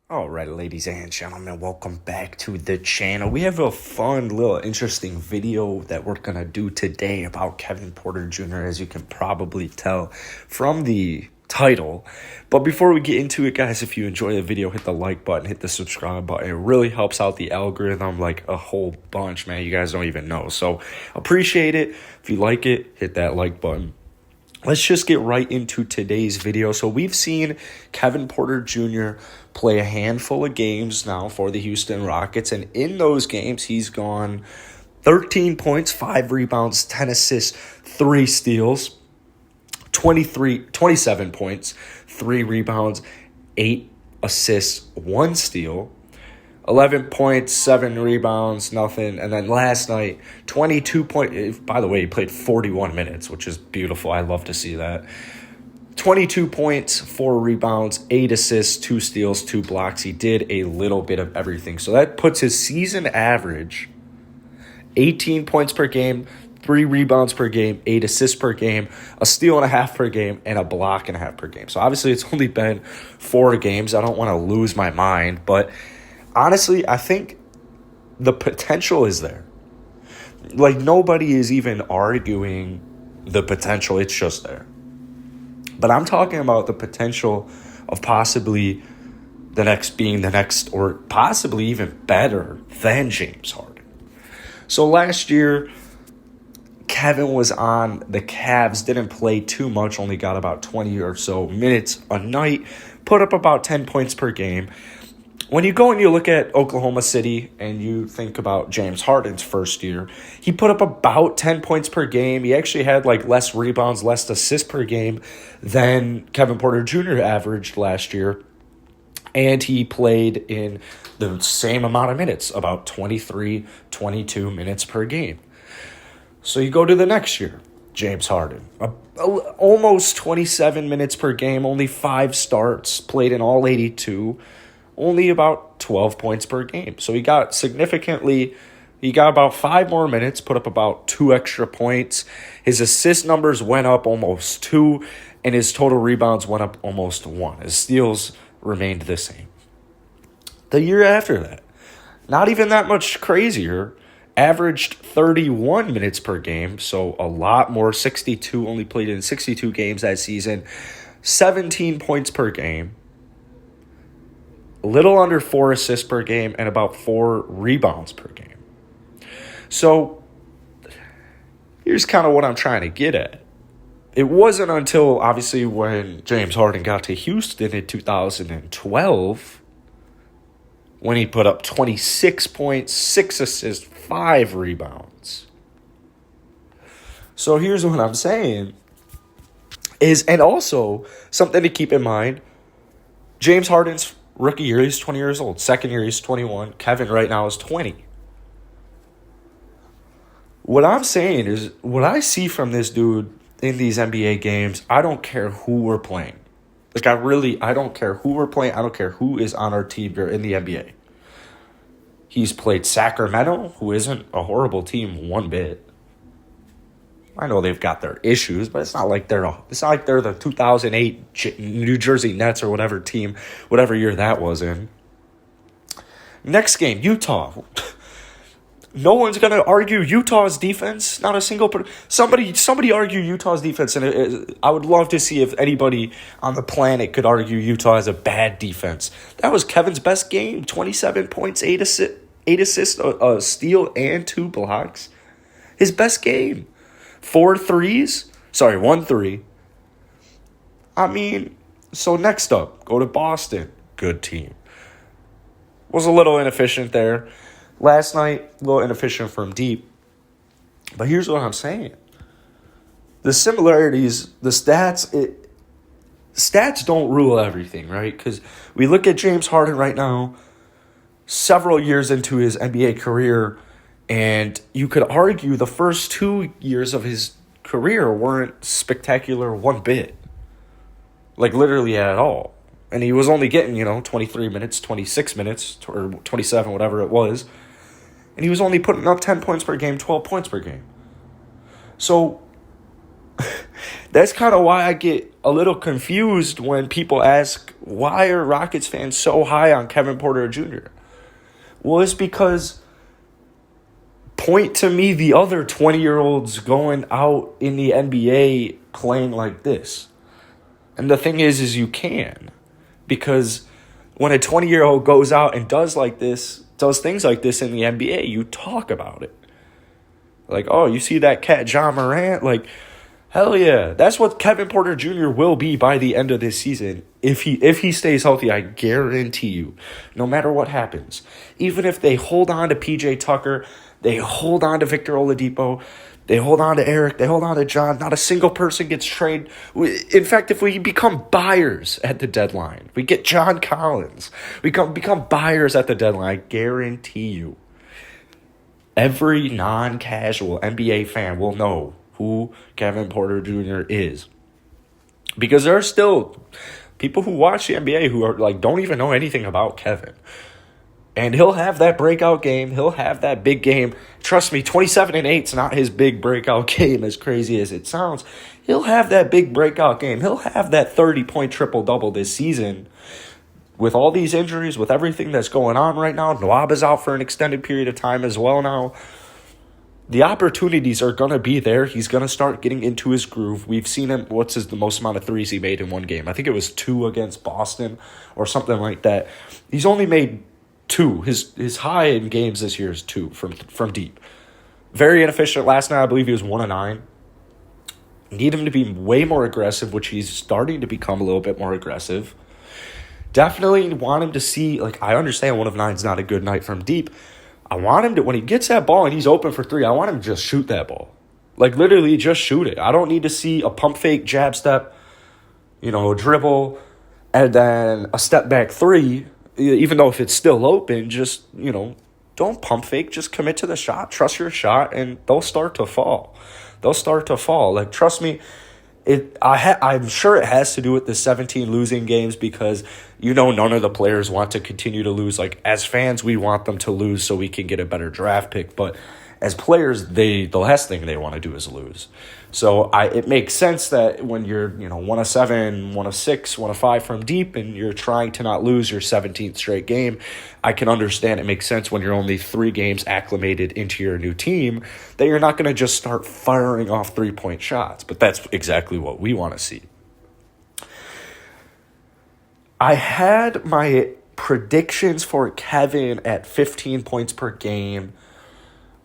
All right, ladies and gentlemen, welcome back to the channel. We have a fun, little interesting video that we're going to do today about Kevin Porter Jr., as you can probably tell from the title. But before we get into it, guys, if you enjoy the video, hit the like button, hit the subscribe button. It really helps out the algorithm like a whole bunch, man. You guys don't even know. So appreciate it. If you like it, hit that like button. Let's just get right into today's video. So we've seen Kevin Porter Jr. play a handful of games now for the Houston Rockets. And in those games, he's gone 13 points, 5 rebounds, 10 assists, 3 steals, 27 points, 3 rebounds, 8 assists, 1 steal. 11 points, 7 rebounds, nothing. And then last night, 22 points. By the way, he played 41 minutes, which is beautiful. I love to see that. 22 points, 4 rebounds, 8 assists, 2 steals, 2 blocks. He did a little bit of everything. So that puts his season average 18 points per game, 3 rebounds per game, 8 assists per game, a steal and a half per game, and a block and a half per game. So obviously it's only been 4 games. I don't want to lose my mind, but honestly, I think the potential is there. Like, nobody is even arguing the potential. It's just there. But I'm talking about the potential of possibly being the next, or possibly even better than James Harden. So last year, Kevin was on the Cavs, didn't play too much, only got about 20 or so minutes a night, put up about 10 points per game. When you go and you look at Oklahoma City and you think about James Harden's first year, he put up about 10 points per game. He actually had less rebounds, less assists per game than Kevin Porter Jr. averaged last year. And he played in the same amount of minutes, about 23, 22 minutes per game. So you go to the next year, James Harden, almost 27 minutes per game, only 5 starts, played in all 82. Only about 12 points per game. So he got about 5 more minutes, put up about 2 extra points. His assist numbers went up almost 2, and his total rebounds went up almost 1. His steals remained the same. The year after that, not even that much crazier, averaged 31 minutes per game, so a lot more, 62, only played in 62 games that season, 17 points per game. A little under 4 assists per game, and about 4 rebounds per game. So here's kind of what I'm trying to get at. It wasn't until, obviously, when James Harden got to Houston in 2012 when he put up 26 points, 6 assists, 5 rebounds. So here's what I'm saying and also something to keep in mind, James Harden's rookie year, he's 20 years old. Second year, he's 21. Kevin right now is 20. What I'm saying is, what I see from this dude in these NBA games, I don't care who we're playing. I don't care who we're playing. I don't care who is on our team here in the NBA. He's played Sacramento, who isn't a horrible team one bit. I know they've got their issues, but it's not like they're the 2008 New Jersey Nets or whatever team, whatever year that was in. Next game, Utah. No one's gonna argue Utah's defense. Not a single person. Somebody argue Utah's defense, and I would love to see if anybody on the planet could argue Utah has a bad defense. That was Kevin's best game. 27 points, 8 assists, a steal, and 2 blocks. His best game. 1 3. I mean, so next up, go to Boston. Good team. Was a little inefficient there. Last night, a little inefficient from deep. But here's what I'm saying. The similarities, the stats, stats don't rule everything, right? Because we look at James Harden right now, several years into his NBA career, and you could argue the first 2 years of his career weren't spectacular one bit. Literally at all. And he was only getting, 23 minutes, 26 minutes, or 27, whatever it was. And he was only putting up 10 points per game, 12 points per game. So That's kind of why I get a little confused when people ask, why are Rockets fans so high on Kevin Porter Jr.? Well, it's because point to me the other 20-year-olds going out in the NBA playing like this. And the thing is you can. Because when a 20-year-old goes out and does things like this in the NBA, you talk about it. Like, oh, you see that cat John Morant? Like, hell yeah. That's what Kevin Porter Jr. will be by the end of this season. If he stays healthy, I guarantee you, no matter what happens. Even if they hold on to PJ Tucker, they hold on to Victor Oladipo, they hold on to Eric, they hold on to John, not a single person gets traded. In fact, if we become buyers at the deadline, we get John Collins, we become buyers at the deadline, I guarantee you, every non-casual NBA fan will know who Kevin Porter Jr. is. Because there are still people who watch the NBA who are like don't even know anything about Kevin. And he'll have that breakout game. He'll have that big game. Trust me, 27-8 is not his big breakout game, as crazy as it sounds. He'll have that big breakout game. He'll have that 30-point triple-double this season. With all these injuries, with everything that's going on right now, Nwab is out for an extended period of time as well now. The opportunities are going to be there. He's going to start getting into his groove. We've seen him, the most amount of threes he made in one game? I think it was 2 against Boston or something like that. He's only made 2. His high in games this year is 2 from deep. Very inefficient. Last night, I believe he was 1 of 9. Need him to be way more aggressive, which he's starting to become a little bit more aggressive. Definitely want him to see, I understand 1 of 9 is not a good night from deep. I want him to, when he gets that ball and he's open for 3, I want him to just shoot that ball. Literally just shoot it. I don't need to see a pump fake, jab step, dribble, and then a step back 3. Even though if it's still open, just, don't pump fake. Just commit to the shot. Trust your shot, and they'll start to fall. Trust me. I'm sure it has to do with the 17 losing games because, none of the players want to continue to lose. As fans, we want them to lose so we can get a better draft pick. But as players, the last thing they want to do is lose. So it makes sense that when you're, 1 of 7, 1 of 6, 1 of 5 from deep, and you're trying to not lose your 17th straight game, I can understand it makes sense when you're only 3 games acclimated into your new team that you're not going to just start firing off 3-point shots. But that's exactly what we want to see. I had my predictions for Kevin at 15 points per game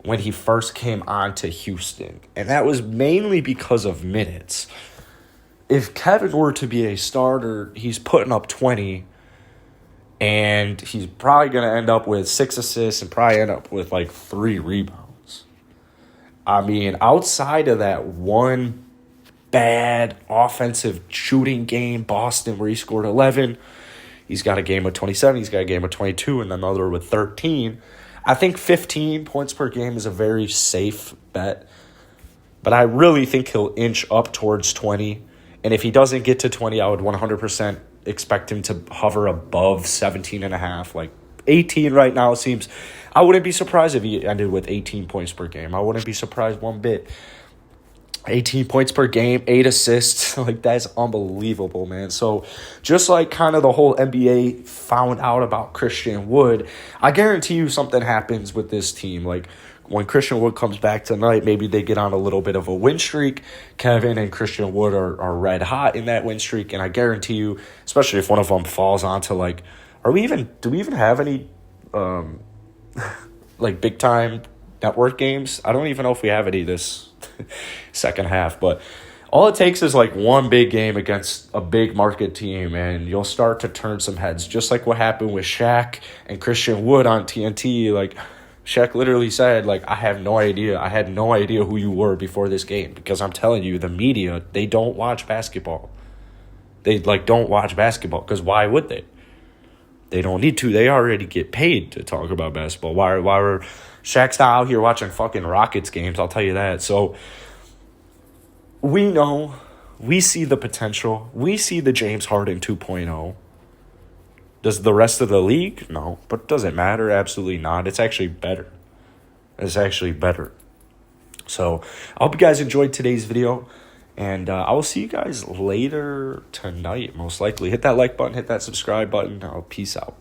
when he first came on to Houston. And that was mainly because of minutes. If Kevin were to be a starter, he's putting up 20, and he's probably going to end up with 6 assists and probably end up with 3 rebounds. I mean, outside of that one bad offensive shooting game, Boston, where he scored 11, he's got a game of 27, he's got a game of 22, and another with 13. I think 15 points per game is a very safe bet, but I really think he'll inch up towards 20. And if he doesn't get to 20, I would 100% expect him to hover above 17.5. 18 right now seems, I wouldn't be surprised if he ended with 18 points per game. I wouldn't be surprised one bit. 18 points per game, 8 assists. That's unbelievable, man. So just kind of the whole NBA found out about Christian Wood, I guarantee you something happens with this team. When Christian Wood comes back tonight, maybe they get on a little bit of a win streak. Kevin and Christian Wood are red hot in that win streak. And I guarantee you, especially if one of them falls onto do we even have any big time network games? I don't even know if we have any this second half, but all it takes is one big game against a big market team and you'll start to turn some heads, just like what happened with Shaq and Christian Wood on TNT. Shaq literally said, I had no idea who you were before this game, because I'm telling you, the media, they don't watch basketball. They don't watch basketball, because why would they? They don't need to. They already get paid to talk about basketball. Why were Shaq's not out here watching fucking Rockets games, I'll tell you that. So we know, we see the potential. We see the James Harden 2.0. Does the rest of the league? No. But does it matter? Absolutely not. It's actually better. So I hope you guys enjoyed today's video. And I will see you guys later tonight, most likely. Hit that like button, hit that subscribe button. Peace out.